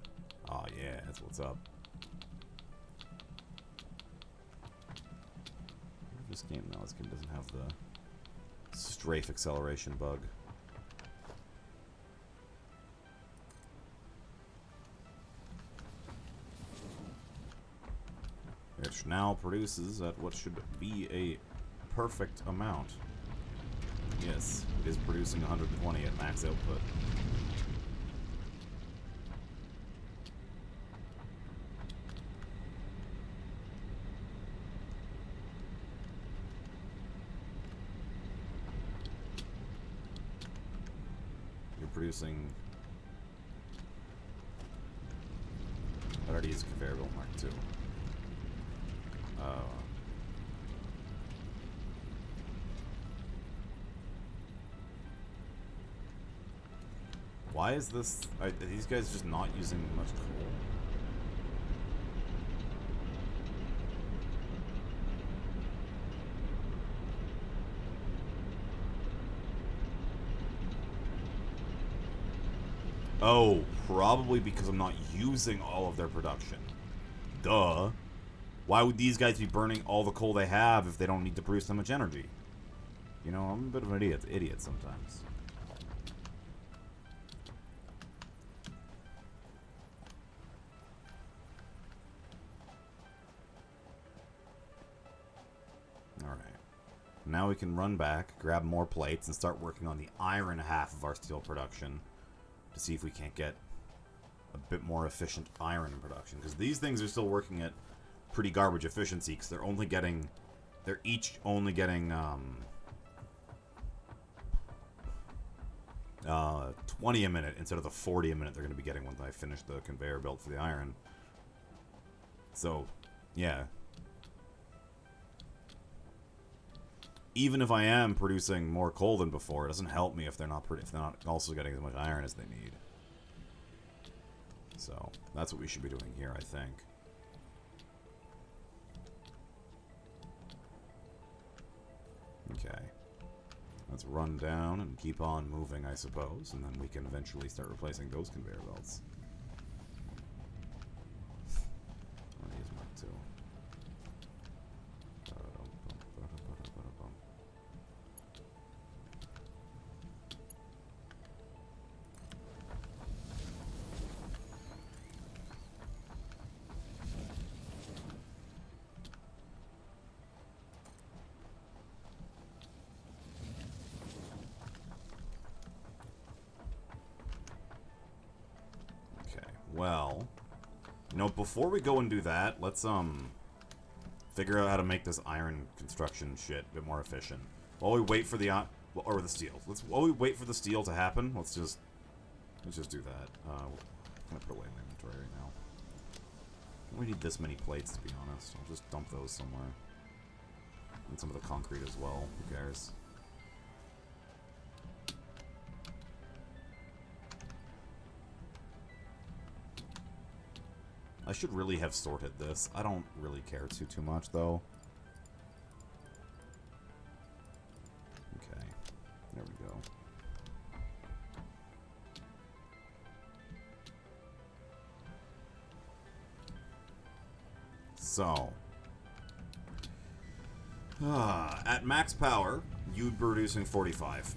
Speaker 1: Oh yeah, that's what's up. This game, no, this game doesn't have the strafe acceleration bug. which now produces at what should be a perfect amount. Yes, it is producing 120 at max output. You're producing... I already used conveyor belt Mark II. Why is this... Are these guys just not using much coal? Oh, probably because I'm not using all of their production. Duh. Why would these guys be burning all the coal they have if they don't need to produce that much energy? You know, I'm a bit of an idiot sometimes. Alright. Now we can run back, grab more plates, and start working on the iron half of our steel production to see if we can't get a bit more efficient iron in production. Because these things are still working at pretty garbage efficiency, because they're only getting... They're each only getting, 20 a minute instead of the 40 a minute they're going to be getting when I finish the conveyor belt for the iron. So, yeah. Even if I am producing more coal than before, it doesn't help me if they're not also getting as much iron as they need. So, that's what we should be doing here, I think. Okay. Let's run down and keep on moving, I suppose, and then we can eventually start replacing those conveyor belts. I'll use Mark II. Well, you know, before we go and do that, let's, figure out how to make this iron construction shit a bit more efficient. While we wait for the, or the steel. While we wait for the steel to happen, let's just do that. I'm gonna put away in my inventory right now. We need this many plates, to be honest. I'll just dump those somewhere. And some of the concrete as well. Who cares? I should really have sorted this. I don't really care too much, though. Okay. There we go. So. At max power, you'd be producing 45.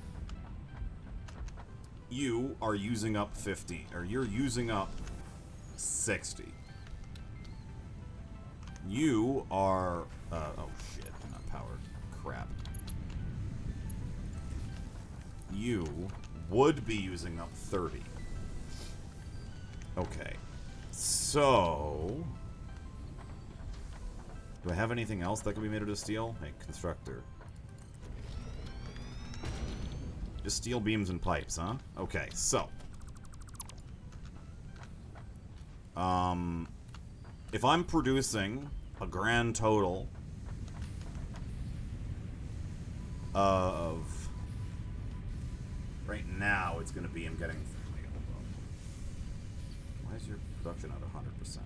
Speaker 1: You are using up 50. Or you're using up 60. You are, oh shit, I'm not powered. Crap. You would be using up 30. Okay. So... do I have anything else that can be made out of steel? Hey, constructor. Just steel beams and pipes, huh? Okay, so... if I'm producing a grand total of... right now, it's going to be I'm getting... why is your production at 100%?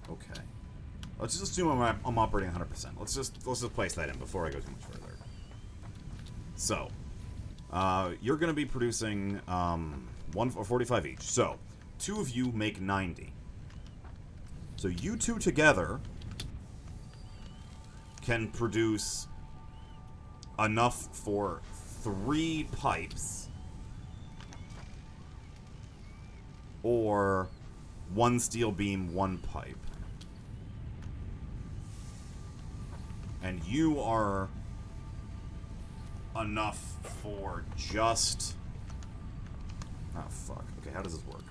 Speaker 1: Okay. Let's just assume I'm operating 100%. Let's just place that in before I go too much further. So, you're going to be producing 45 each. So, two of you make 90. So you two together can produce enough for 3 pipes, or 1 steel beam, 1 pipe. And you are enough for just... Oh, fuck. Okay, how does this work?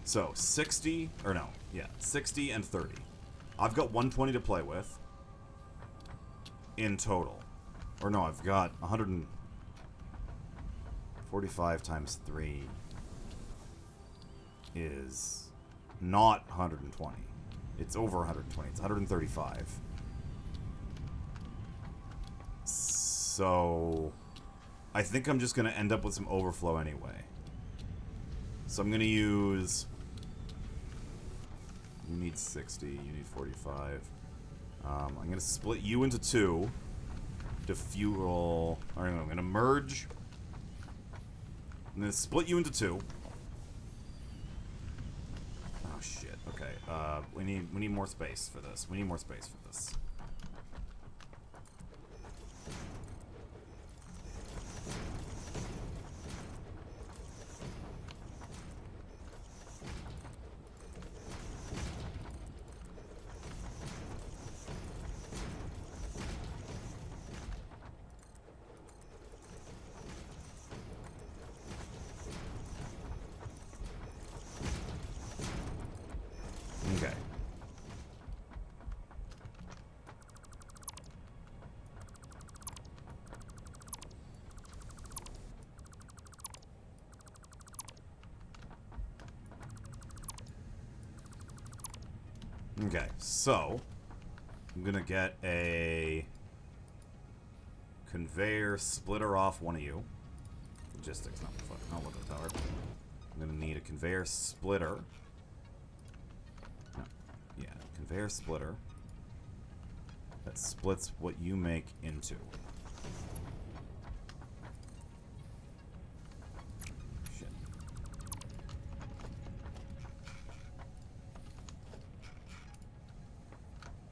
Speaker 1: So, 60... Or no, yeah, 60 and 30. I've got 120 to play with in total. Or no, I've got 145 times 3 is not 120. It's over 120. It's 135. So I think I'm just going to end up with some overflow anyway. So I'm going to use... You need 60. You need 45. I'm going to split you into 2 to fuel... Alright, I'm going to merge. I'm going to split you into 2. Oh shit. Okay. We need more space for this. We need more space for this. Okay. Okay, so I'm gonna get a conveyor splitter off one of you. Logistics, not fuck, not look at the tower. I'm gonna need a conveyor splitter. No, yeah, conveyor splitter that splits what you make into. Shit.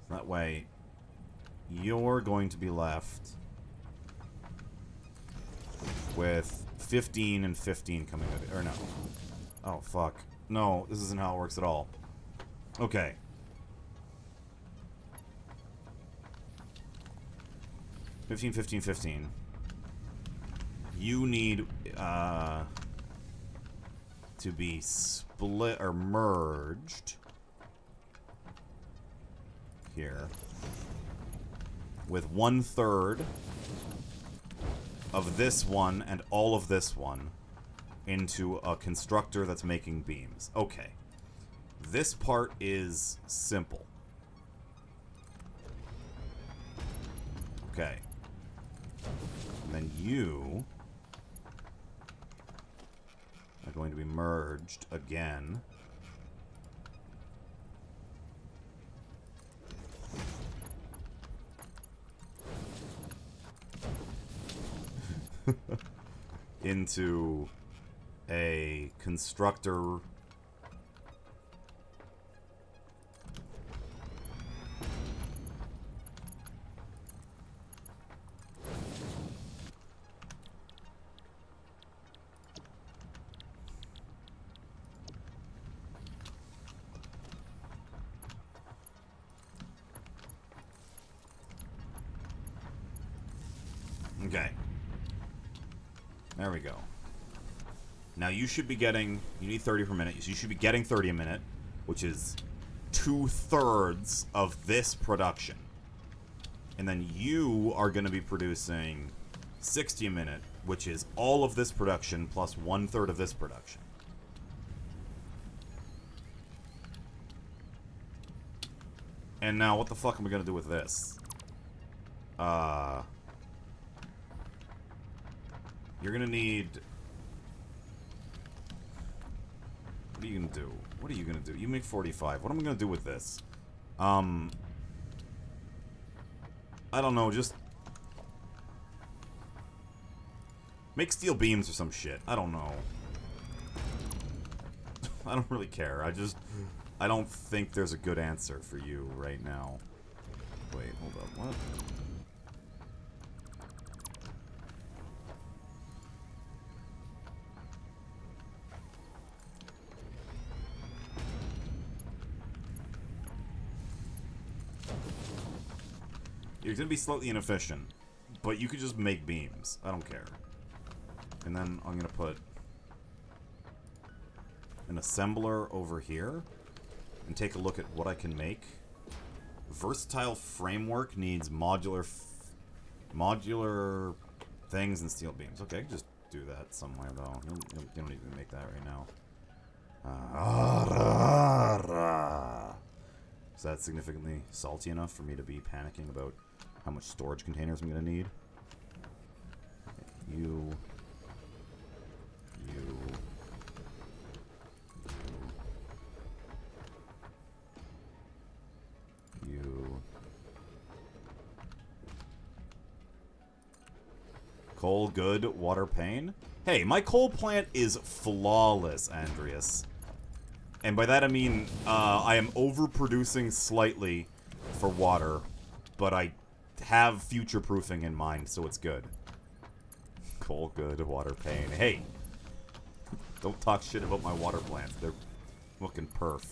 Speaker 1: That way, you're going to be left with 15 and 15 coming out. Or no. Oh, fuck. No, this isn't how it works at all. Okay. $15, $15, $15. You need to be split or merged here with 1/3 of this one and all of this one into a constructor that's making beams. Okay. This part is simple. Okay. And then you are going to be merged again. Into a constructor. Okay. There we go. Now you should be getting... You need 30 per minute. So you should be getting 30 a minute, which is 2/3 of this production. And then you are going to be producing 60 a minute, which is all of this production plus 1/3 of this production. And now what the fuck am I going to do with this? You're going to need... What are you going to do? What are you going to do? You make 45. What am I going to do with this? I don't know, just... Make steel beams or some shit. I don't know. I don't really care. I don't think there's a good answer for you right now. Wait, hold up. What? You're gonna be slightly inefficient, but you could just make beams. I don't care. And then I'm gonna put an assembler over here and take a look at what I can make. Versatile framework needs modular things and steel beams. Okay, I can just do that somewhere though. You don't need to make that right now. Is that significantly salty enough for me to be panicking about how much storage containers I'm gonna need? You. Coal good, water pain. Hey, my coal plant is flawless, Andreas. And by that I mean, I am overproducing slightly for water, but I have future-proofing in mind, so it's good. Coal good, water pain. Hey! Don't talk shit about my water plants. They're looking perf.